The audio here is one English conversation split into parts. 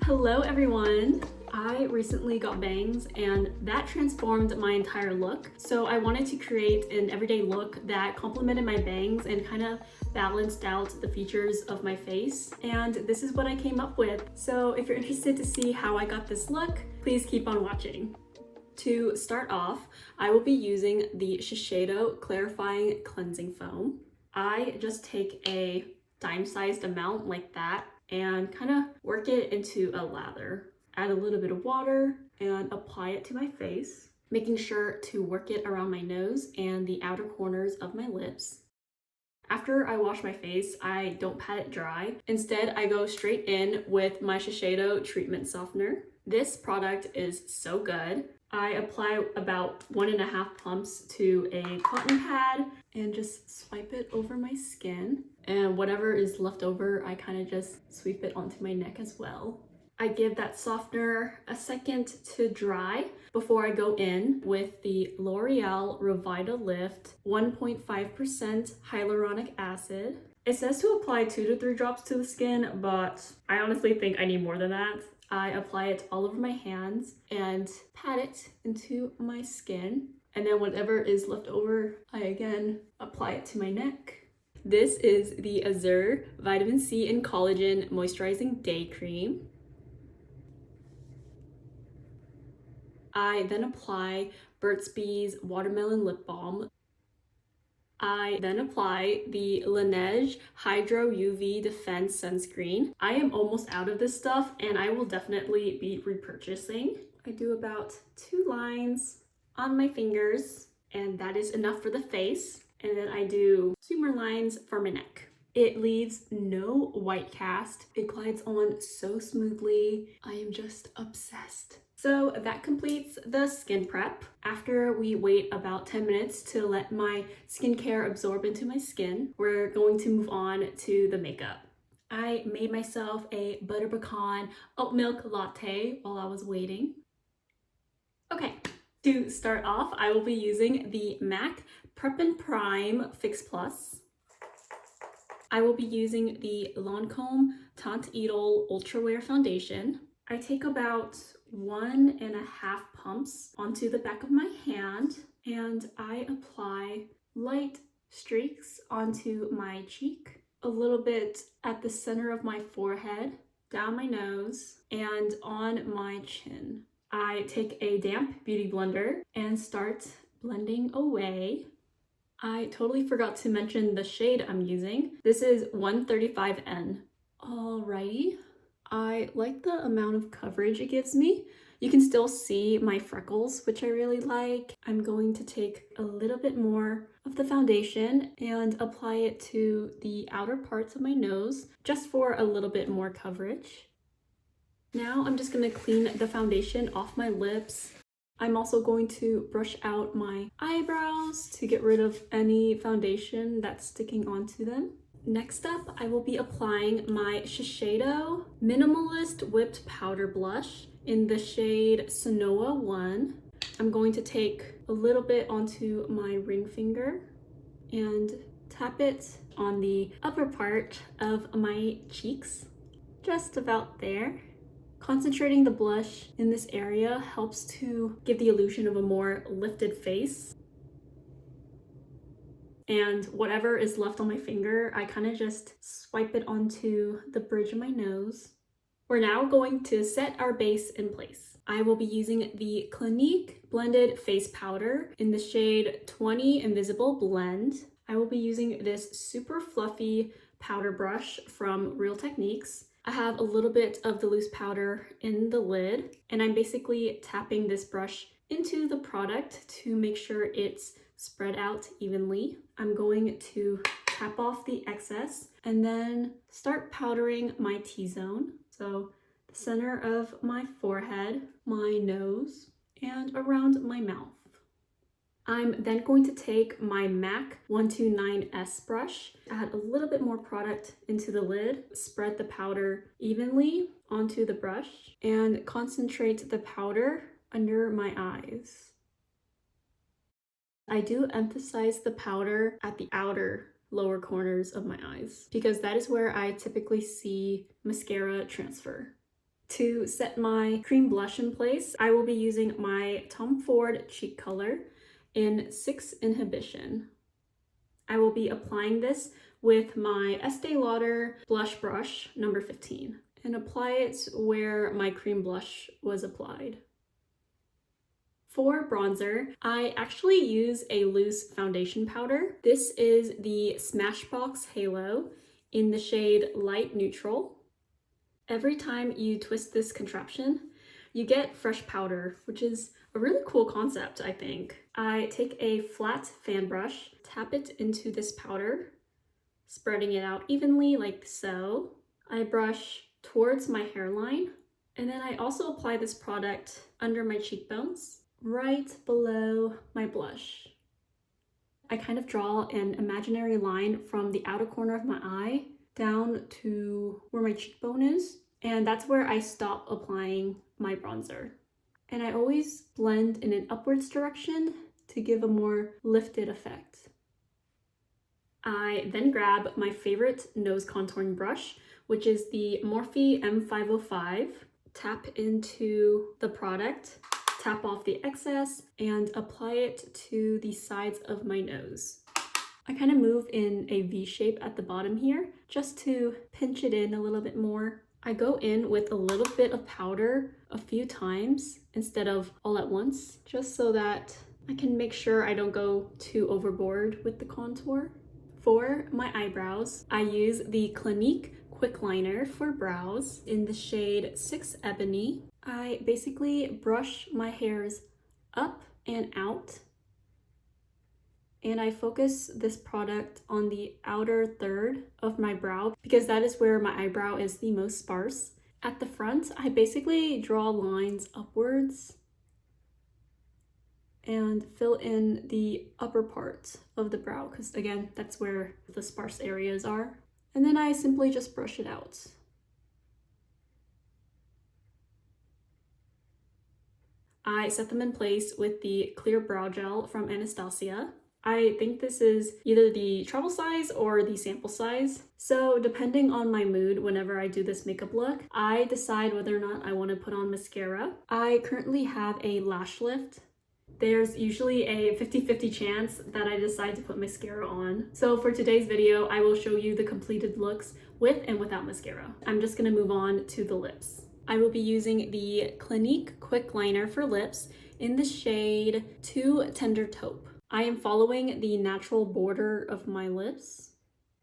Hello everyone! I recently got bangs and that transformed my entire look. So I wanted to create an everyday look that complemented my bangs and kind of balanced out the features of my face. And this is what I came up with. So if you're interested to see how I got this look, please keep on watching. To start off, I will be using the Shiseido Clarifying Cleansing Foam. I just take a dime-sized amount like that and kind of work it into a lather. Add a little bit of water and apply it to my face, making sure to work it around my nose and the outer corners of my lips. After I wash my face, I don't pat it dry. Instead, I go straight in with my Shiseido Treatment Softener. This product is so good. I apply about 1.5 pumps to a cotton pad and just swipe it over my skin. And whatever is left over, I kind of just sweep it onto my neck as well. I give that softener a second to dry before I go in with the L'Oreal Revitalift 1.5% hyaluronic acid. It says to apply 2 to 3 drops to the skin, but I honestly think I need more than that. I apply it all over my hands and pat it into my skin. And then whatever is left over, I again apply it to my neck. This is the Azure Vitamin C and Collagen Moisturizing Day Cream. I then apply Burt's Bees Watermelon Lip Balm. I then apply the Laneige Hydro UV Defense Sunscreen. I am almost out of this stuff and I will definitely be repurchasing. I do about 2 lines on my fingers and that is enough for the face. And then I do 2 more lines for my neck. It leaves no white cast. It glides on so smoothly. I am just obsessed. So that completes the skin prep. After we wait about 10 minutes to let my skincare absorb into my skin, we're going to move on to the makeup. I made myself a butter pecan oat milk latte while I was waiting. Okay, to start off, I will be using the MAC Prep and Prime Fix Plus. I will be using the Lancôme Teint Idole Ultra Wear Foundation. I take about 1.5 pumps onto the back of my hand and I apply light streaks onto my cheek, a little bit at the center of my forehead, down my nose, and on my chin. I take a damp beauty blender and start blending away. I totally forgot to mention the shade I'm using. This is 135N. Alrighty. I like the amount of coverage it gives me. You can still see my freckles, which I really like. I'm going to take a little bit more of the foundation and apply it to the outer parts of my nose, just for a little bit more coverage. Now I'm just going to clean the foundation off my lips. I'm also going to brush out my eyebrows to get rid of any foundation that's sticking onto them. Next up, I will be applying my Shiseido Minimalist Whipped Powder Blush in the shade Sonoya 1. I'm going to take a little bit onto my ring finger and tap it on the upper part of my cheeks, just about there. Concentrating the blush in this area helps to give the illusion of a more lifted face. And whatever is left on my finger, I kind of just swipe it onto the bridge of my nose. We're now going to set our base in place. I will be using the Clinique Blended Face Powder in the shade 20 Invisible Blend. I will be using this super fluffy powder brush from Real Techniques. I have a little bit of the loose powder in the lid, and I'm basically tapping this brush into the product to make sure it's spread out evenly. I'm going to tap off the excess and then start powdering my T-zone. So the center of my forehead, my nose, and around my mouth. I'm then going to take my MAC 129S brush, add a little bit more product into the lid, spread the powder evenly onto the brush, and concentrate the powder under my eyes. I do emphasize the powder at the outer lower corners of my eyes because that is where I typically see mascara transfer. To set my cream blush in place, I will be using my Tom Ford cheek color in 6 Inhibition. I will be applying this with my Estee Lauder blush brush number 15 and apply it where my cream blush was applied. For bronzer, I actually use a loose foundation powder. This is the Smashbox Halo in the shade Light Neutral. Every time you twist this contraption, you get fresh powder, which is a really cool concept, I think. I take a flat fan brush, tap it into this powder, spreading it out evenly like so. I brush towards my hairline, and then I also apply this product under my cheekbones, right below my blush. I kind of draw an imaginary line from the outer corner of my eye down to where my cheekbone is, and that's where I stop applying my bronzer. And I always blend in an upwards direction to give a more lifted effect. I then grab my favorite nose contouring brush, which is the Morphe M505, tap into the product, tap off the excess, and apply it to the sides of my nose. I kind of move in a V shape at the bottom here, just to pinch it in a little bit more. I go in with a little bit of powder a few times instead of all at once, just so that I can make sure I don't go too overboard with the contour. For my eyebrows, I use the Clinique Quick Liner for brows in the shade 6 Ebony. I basically brush my hairs up and out, and I focus this product on the outer third of my brow because that is where my eyebrow is the most sparse. At the front, I basically draw lines upwards and fill in the upper part of the brow because, again, that's where the sparse areas are. And then I simply just brush it out. I set them in place with the clear brow gel from Anastasia. I think this is either the travel size or the sample size. So depending on my mood, whenever I do this makeup look, I decide whether or not I want to put on mascara. I currently have a lash lift. There's usually a 50-50 chance that I decide to put mascara on. So for today's video, I will show you the completed looks with and without mascara. I'm just gonna move on to the lips. I will be using the Clinique Quick Liner for lips in the shade 2 Tender Taupe. I am following the natural border of my lips,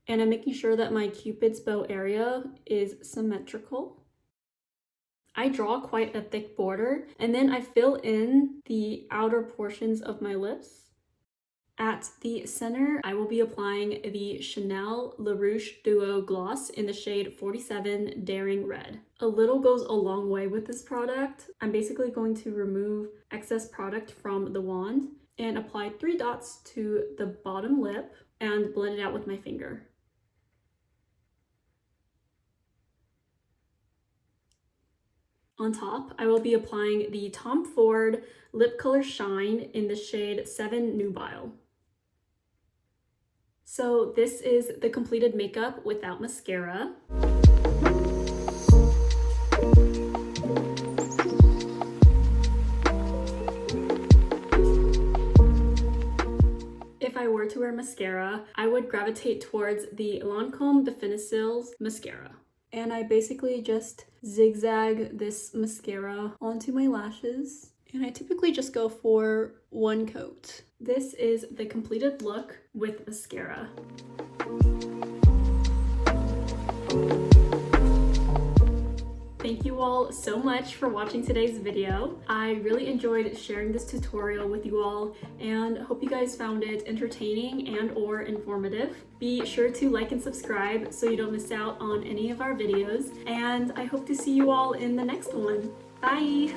and I'm making sure that my Cupid's bow area is symmetrical. I draw quite a thick border, and then I fill in the outer portions of my lips. At the center, I will be applying the Chanel Le Rouge Duo Gloss in the shade 47 Daring Red. A little goes a long way with this product. I'm basically going to remove excess product from the wand and apply 3 dots to the bottom lip and blend it out with my finger. On top, I will be applying the Tom Ford Lip Color Shine in the shade 7 Nubile. So this is the completed makeup without mascara. If I were to wear mascara, I would gravitate towards the Lancôme Definisil's mascara. And I basically just zigzag this mascara onto my lashes. And I typically just go for 1 coat. This is the completed look with mascara. Thank you all so much for watching today's video. I really enjoyed sharing this tutorial with you all and hope you guys found it entertaining and or informative. Be sure to like and subscribe so you don't miss out on any of our videos, and I hope to see you all in the next one. Bye!